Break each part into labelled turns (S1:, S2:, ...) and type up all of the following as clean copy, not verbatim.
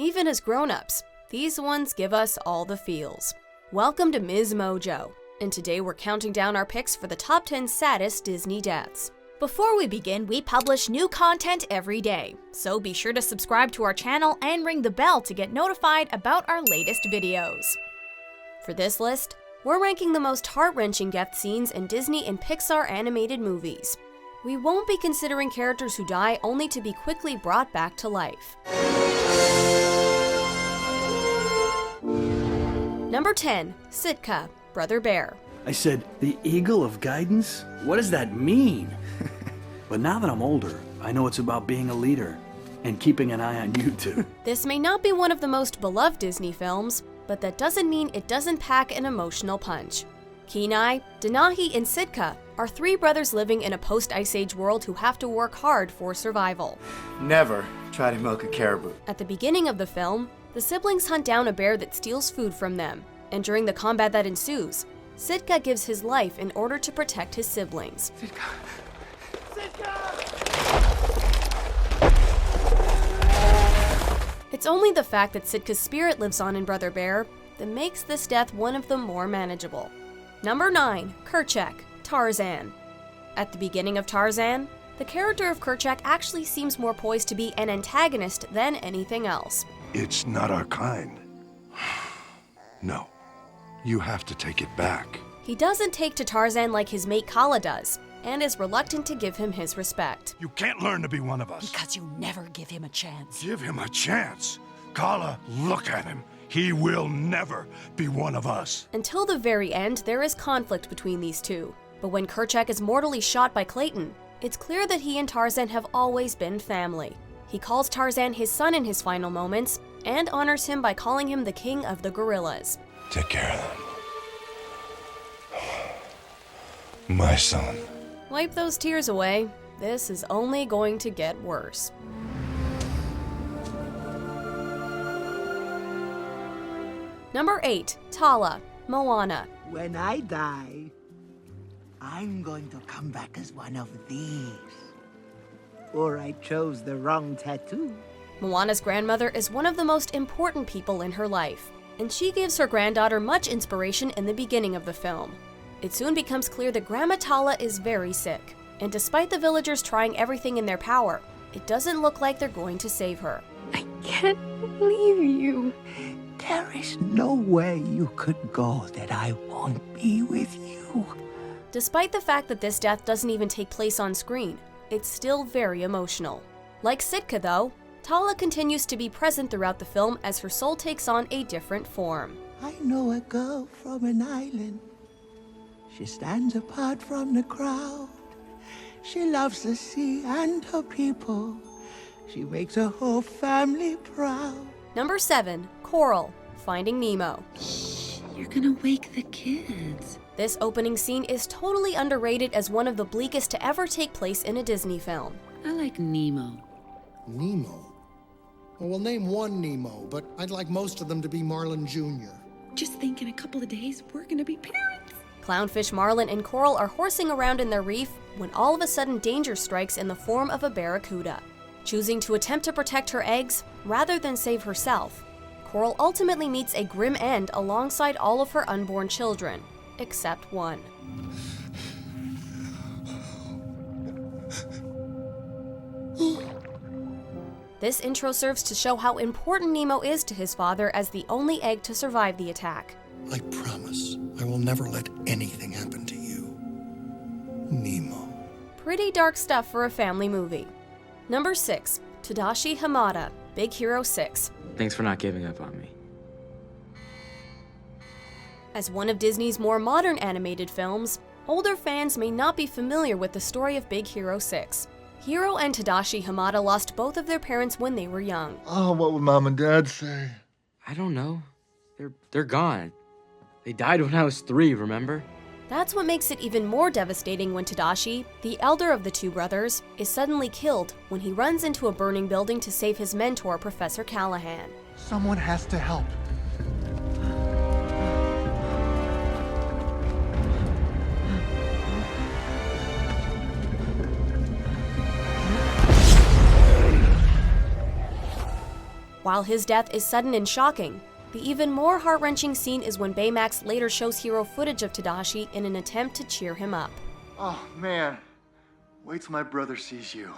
S1: Even as grown-ups, these ones give us all the feels. Welcome to MsMojo, and today we're counting down our picks for the top 10 saddest Disney deaths. Before we begin, we publish new content every day, so be sure to subscribe to our channel and ring the bell to get notified about our latest videos. For this list, we're ranking the most heart-wrenching death scenes in Disney and Pixar animated movies. We won't be considering characters who die only to be quickly brought back to life. Number 10. Sitka, Brother Bear.
S2: I said, the eagle of guidance? What does that mean? But now that I'm older, I know it's about being a leader and keeping an eye on you two.
S1: This may not be one of the most beloved Disney films, but that doesn't mean it doesn't pack an emotional punch. Kenai, Denahi, and Sitka are three brothers living in a post-Ice Age world who have to work hard for survival.
S3: Never try to milk a caribou.
S1: At the beginning of the film, the siblings hunt down a bear that steals food from them, and during the combat that ensues, Sitka gives his life in order to protect his siblings.
S3: Sitka! Sitka!
S1: It's only the fact that Sitka's spirit lives on in Brother Bear that makes this death one of the more manageable. Number 9. Kerchak, Tarzan. At the beginning of Tarzan, the character of Kerchak actually seems more poised to be an antagonist than anything else.
S4: It's not our kind. No, you have to take it back.
S1: He doesn't take to Tarzan like his mate Kala does, and is reluctant to give him his respect.
S4: You can't learn to be one of us.
S5: Because you never give him a chance.
S4: Give him a chance. Kala, look at him. He will never be one of us.
S1: Until the very end, there is conflict between these two. But when Kerchak is mortally shot by Clayton, it's clear that he and Tarzan have always been family. He calls Tarzan his son in his final moments, and honors him by calling him the king of the gorillas.
S4: Take care of them. My son.
S1: Wipe those tears away. This is only going to get worse. Number 8. Tala, Moana.
S6: When I die, I'm going to come back as one of these. Or I chose the wrong tattoo.
S1: Moana's grandmother is one of the most important people in her life, and she gives her granddaughter much inspiration in the beginning of the film. It soon becomes clear that Grandma Tala is very sick, and despite the villagers trying everything in their power, it doesn't look like they're going to save her.
S7: I can't leave you.
S6: There is no way you could go that I won't be with you.
S1: Despite the fact that this death doesn't even take place on screen, it's still very emotional. Like Sitka though, Tala continues to be present throughout the film as her soul takes on a different form.
S6: I know a girl from an island. She stands apart from the crowd. She loves the sea and her people. She makes her whole family proud.
S1: Number 7. Coral, Finding Nemo.
S7: You're gonna wake the kids.
S1: This opening scene is totally underrated as one of the bleakest to ever take place in a Disney film.
S7: I like Nemo.
S8: Nemo? Well, we'll name one Nemo, but I'd like most of them to be Marlin Jr.
S7: Just think in a couple of days, we're gonna be parents.
S1: Clownfish Marlin and Coral are horsing around in their reef when all of a sudden danger strikes in the form of a barracuda. Choosing to attempt to protect her eggs rather than save herself, Coral ultimately meets a grim end alongside all of her unborn children, except one. This intro serves to show how important Nemo is to his father as the only egg to survive the attack.
S8: I promise I will never let anything happen to you. Nemo.
S1: Pretty dark stuff for a family movie. Number 6. Tadashi Hamada, Big Hero 6.
S9: Thanks for not giving up on me.
S1: As one of Disney's more modern animated films, older fans may not be familiar with the story of Big Hero 6. Hiro and Tadashi Hamada lost both of their parents when they were young.
S4: Oh, what would Mom and Dad say?
S9: I don't know. They're gone. They died when I was 3, remember?
S1: That's what makes it even more devastating when Tadashi, the elder of the two brothers, is suddenly killed when he runs into a burning building to save his mentor, Professor Callahan.
S8: Someone has to help.
S1: While his death is sudden and shocking, the even more heart-wrenching scene is when Baymax later shows Hiro footage of Tadashi in an attempt to cheer him up.
S10: Oh, man. Wait till my brother sees you.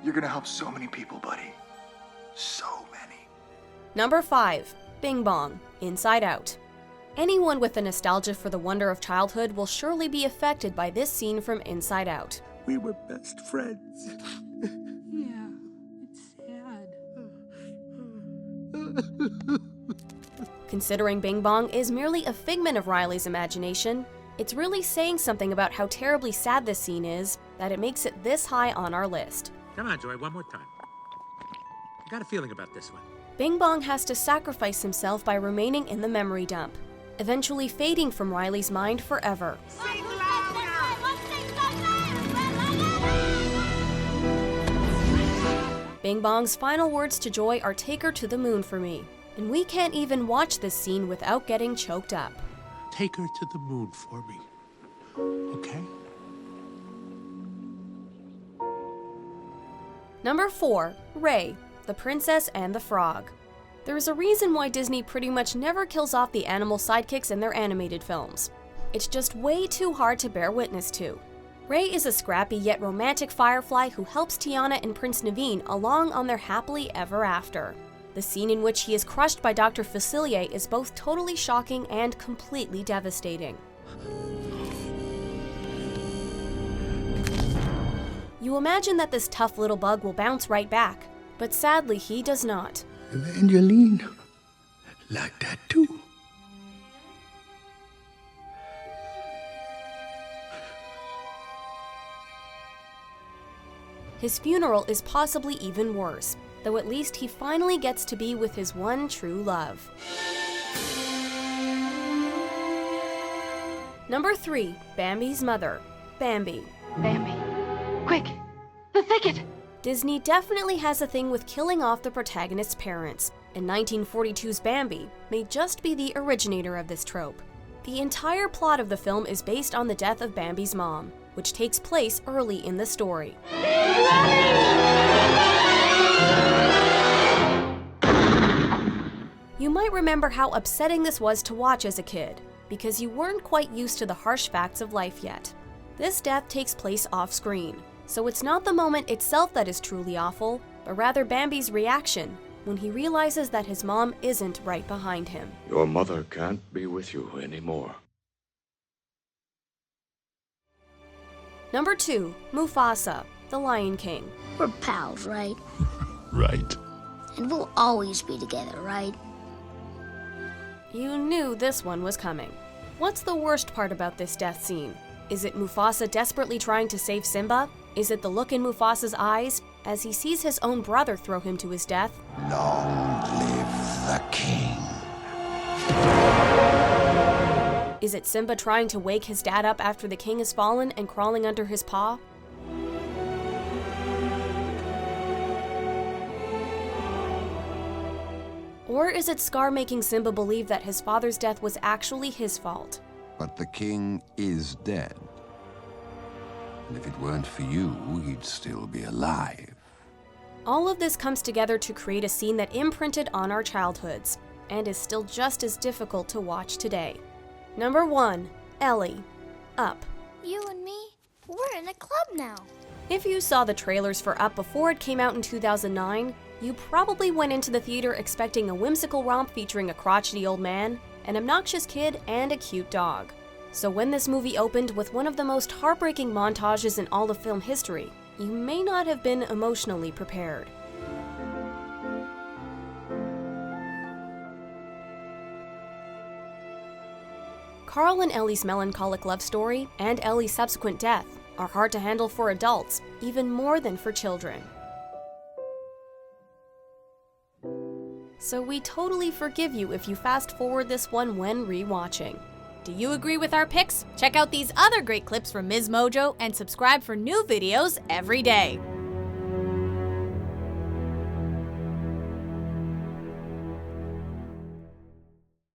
S10: You're gonna help so many people, buddy. So many.
S1: Number 5. Bing Bong, Inside Out. Anyone with a nostalgia for the wonder of childhood will surely be affected by this scene from Inside Out.
S6: We were best friends.
S5: Yeah, it's sad.
S1: Considering Bing Bong is merely a figment of Riley's imagination, it's really saying something about how terribly sad this scene is that it makes it this high on our list.
S11: Come on, Joy, one more time. I got a feeling about this one.
S1: Bing Bong has to sacrifice himself by remaining in the memory dump, eventually fading from Riley's mind forever. Bing Bong's final words to Joy are "Take her to the moon for me," and we can't even watch this scene without getting choked up.
S11: Take her to the moon for me, okay?
S1: Number 4. Ray, the Princess and the Frog. There is a reason why Disney pretty much never kills off the animal sidekicks in their animated films. It's just way too hard to bear witness to. Ray is a scrappy yet romantic firefly who helps Tiana and Prince Naveen along on their happily ever after. The scene in which he is crushed by Dr. Facilier is both totally shocking and completely devastating. You imagine that this tough little bug will bounce right back, but sadly he does not.
S6: Evangeline, like that too.
S1: His funeral is possibly even worse, though at least he finally gets to be with his one true love. Number 3. Bambi's mother, Bambi.
S7: Bambi, quick! The thicket!
S1: Disney definitely has a thing with killing off the protagonist's parents, and 1942's Bambi may just be the originator of this trope. The entire plot of the film is based on the death of Bambi's mom, which takes place early in the story. You might remember how upsetting this was to watch as a kid, because you weren't quite used to the harsh facts of life yet. This death takes place off-screen, so it's not the moment itself that is truly awful, but rather Bambi's reaction when he realizes that his mom isn't right behind him.
S12: Your mother can't be with you anymore.
S1: Number 2. Mufasa, the Lion King.
S13: We're pals, right?
S4: Right.
S13: And we'll always be together, right?
S1: You knew this one was coming. What's the worst part about this death scene? Is it Mufasa desperately trying to save Simba? Is it the look in Mufasa's eyes as he sees his own brother throw him to his death?
S6: Long live the king.
S1: Is it Simba trying to wake his dad up after the king has fallen and crawling under his paw? Or is it Scar making Simba believe that his father's death was actually his fault?
S14: But the king is dead. And if it weren't for you, he'd still be alive.
S1: All of this comes together to create a scene that imprinted on our childhoods, and is still just as difficult to watch today. Number 1. Ellie, Up.
S13: You and me, we're in a club now.
S1: If you saw the trailers for Up before it came out in 2009, you probably went into the theater expecting a whimsical romp featuring a crotchety old man, an obnoxious kid, and a cute dog. So when this movie opened with one of the most heartbreaking montages in all of film history, you may not have been emotionally prepared. Carl and Ellie's melancholic love story, and Ellie's subsequent death, are hard to handle for adults, even more than for children. So we totally forgive you if you fast forward this one when rewatching. Do you agree with our picks? Check out these other great clips from MsMojo and subscribe for new videos every day.